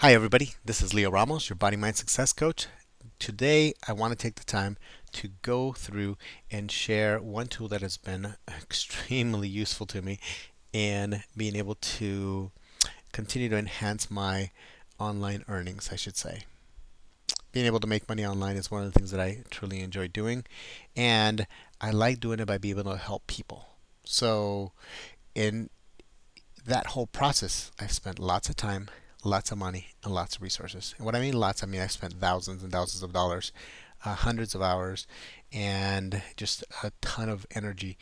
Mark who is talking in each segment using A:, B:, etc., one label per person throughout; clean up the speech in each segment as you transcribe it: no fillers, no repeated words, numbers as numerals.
A: Hi, everybody. This is Leo Ramos, your Body Mind Success Coach. Today, I want to take the time to go through and share one tool that has been extremely useful to me in being able to continue to enhance my online earnings, I should say. Being able to make money online is one of the things that I truly enjoy doing, and I like doing it by being able to help people. So, in that whole process, I've spent lots of time, lots of money, and lots of resources. And what I mean lots, I mean I've spent thousands and thousands of dollars, hundreds of hours, and just a ton of energy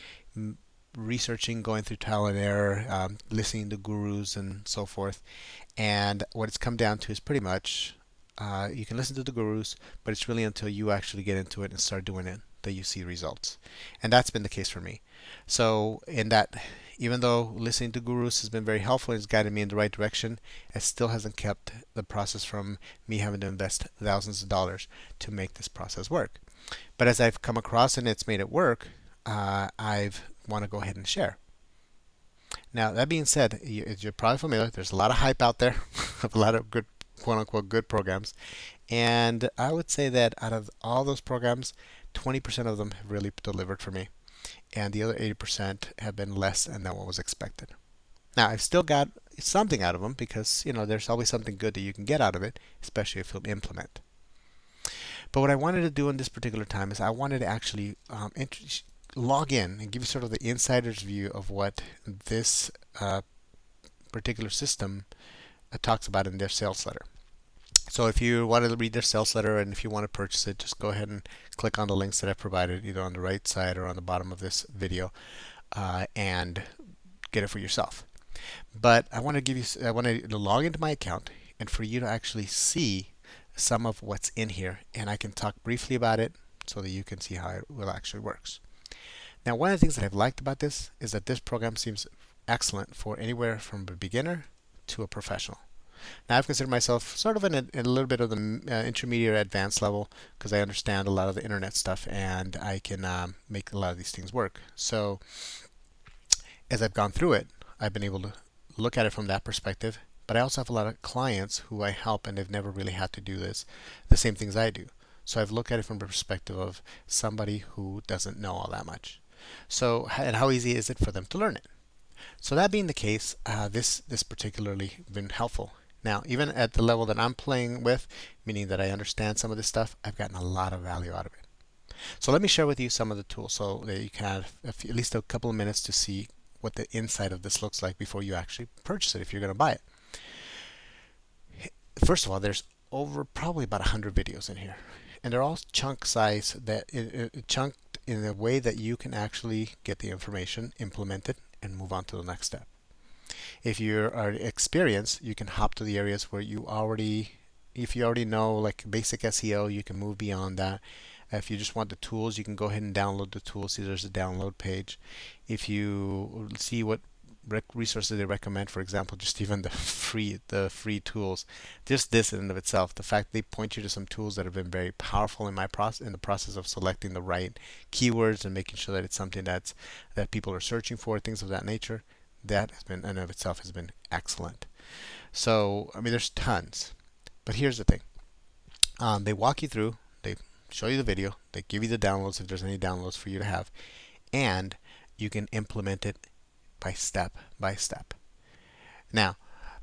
A: researching, going through trial and error, listening to gurus and so forth. And what it's come down to is pretty much you can listen to the gurus, but it's really until you actually get into it and start doing it that you see results. And that's been the case for me. So, in that, even though listening to gurus has been very helpful and has guided me in the right direction, it still hasn't kept the process from me having to invest thousands of dollars to make this process work. But as I've come across and it's made it work, I've want to go ahead and share. Now, that being said, you're probably familiar. There's a lot of hype out there of a lot of good, quote unquote, good programs. And I would say that out of all those programs, 20% of them have really delivered for me. And the other 80% have been less than what was expected. Now, I've still got something out of them because, there's always something good that you can get out of it, especially if you'll implement. But what I wanted to do in this particular time is I wanted to actually log in and give you sort of the insider's view of what this particular system talks about in their sales letter. So if you want to read their sales letter and if you want to purchase it, just go ahead and click on the links that I've provided either on the right side or on the bottom of this video and get it for yourself. But I want to log into my account and for you to actually see some of what's in here, and I can talk briefly about it so that you can see how it will actually works. Now, one of the things that I've liked about this is that this program seems excellent for anywhere from a beginner to a professional. Now, I've considered myself sort of in a little bit of the intermediate advanced level because I understand a lot of the internet stuff and I can make a lot of these things work. So, as I've gone through it, I've been able to look at it from that perspective. But I also have a lot of clients who I help and they've never really had to do the same things I do. So I've looked at it from the perspective of somebody who doesn't know all that much. So, and how easy is it for them to learn it? So that being the case, this particularly been helpful. Now, even at the level that I'm playing with, meaning that I understand some of this stuff, I've gotten a lot of value out of it. So let me share with you some of the tools so that you can have at least a couple of minutes to see what the inside of this looks like before you actually purchase it if you're going to buy it. First of all, there's over probably about 100 videos in here, and they're all chunk size that chunked in a way that you can actually get the information, implement it, and move on to the next step. If you are experienced, you can hop to the areas where if you already know like basic SEO, you can move beyond that. If you just want the tools, you can go ahead and download the tools. See, there's a download page. If you see what resources they recommend, for example, just even the free tools, just this in and of itself, the fact they point you to some tools that have been very powerful in the process of selecting the right keywords and making sure that it's something that people are searching for, things of that nature. That has been in and of itself has been excellent. So I mean, there's tons, but here's the thing: they walk you through, they show you the video, they give you the downloads if there's any downloads for you to have, and you can implement it by step by step. Now,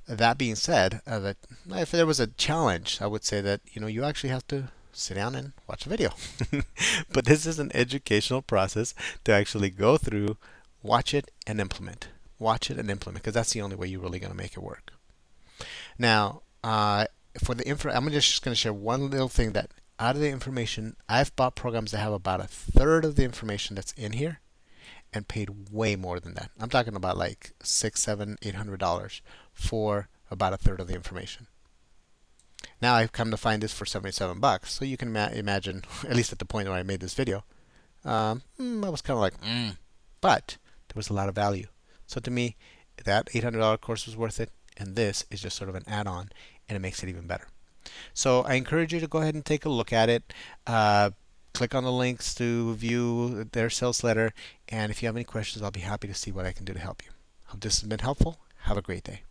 A: that being said, that if there was a challenge, I would say that you actually have to sit down and watch a video. But this is an educational process to actually go through, watch it, and implement. Watch it and implement because that's the only way you're really going to make it work. Now, for the info, I'm just going to share one little thing that out of the information, I've bought programs that have about a third of the information that's in here and paid way more than that. I'm talking about like six, seven, $800 for about a third of the information. Now I've come to find this for 77 bucks, so you can imagine, at least at the point where I made this video, I was kind of like, but there was a lot of value. So to me, that $800 course was worth it, and this is just sort of an add-on, and it makes it even better. So I encourage you to go ahead and take a look at it. Click on the links to view their sales letter, and if you have any questions, I'll be happy to see what I can do to help you. Hope this has been helpful. Have a great day.